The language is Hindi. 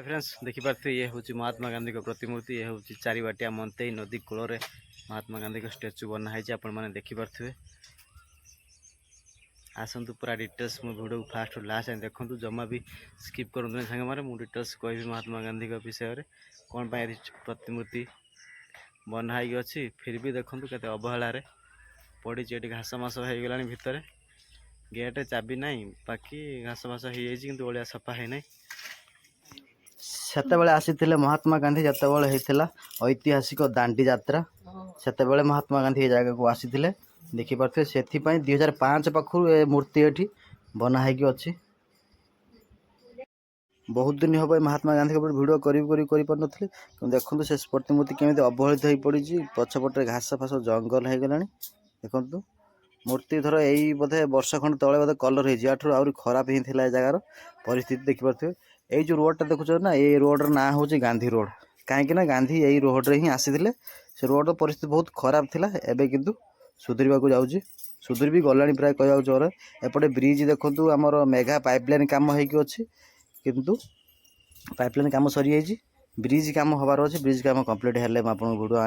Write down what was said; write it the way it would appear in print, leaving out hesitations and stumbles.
हाय फ्रेंड्स देखिपे ये हूँ महात्मा गांधी का प्रतिमूर्ति। ये हूँ चारिबाटिया मंतेई नदी कूल महात्मा गांधी का स्टैच्यू बनाई आपण मैंने देखिपे। आसतु पूरा डिटेल्स मो वीडियो फास्ट लास्ट देखूँ जमा भी स्किप करूँ सांग मैंने मुझे डिटेल्स कहि महात्मा गांधी का विषय में कौन प्रतिमूर्ति बनाई अच्छी फिर भी देखूँ के अवहेलार पड़ी ये घास मास हो गला भितर गेट चाबी ना बाकी घास मास हो ओलिया सफा है ना सेतेबेले आसीथिले महात्मा गांधी जतेबेले हेइथिला ऐतिहासिक दांडी यात्रा सेतेबेले महात्मा गांधी ए जगह को आसीथिले देखि परथे सेथि पई 2005 पाखु ए मूर्ति एठी बना है कि अछि। बहुत दिन हो महात्मा गांधी के वीडियो करी पर नथले देखंतु से प्रतिमूर्ति केमिति अवहेलित होई पड़ी छी पछपटे घास फास जंगल है गलानी देखंतु मूर्ति धर एई बोधे वर्ष खंड तळे बोधे कलर हे जाठु आउरी खराब हे थिला ए जगार परिस्थिति देखि परथे। एई जो रोड टा देखुछ ना ए रोड र ना होची गांधी रोड काहे ना गांधी एई रोड रे ही आसीथिले से रोड र परिस्थिति बहुत खराब थिला एबे किंतु सुधरिबा को जाउची सुधरि भी गलानी प्राय कहया चोर एपटे ब्रिज देखंतु हमर मेगा पाइपलाइन काम हे कि अछि किंतु पाइपलाइन काम सरी जाइए ब्रिज काम हबार अच्छे ब्रिज काम कंप्लीट हेल्ले आपन वीडियो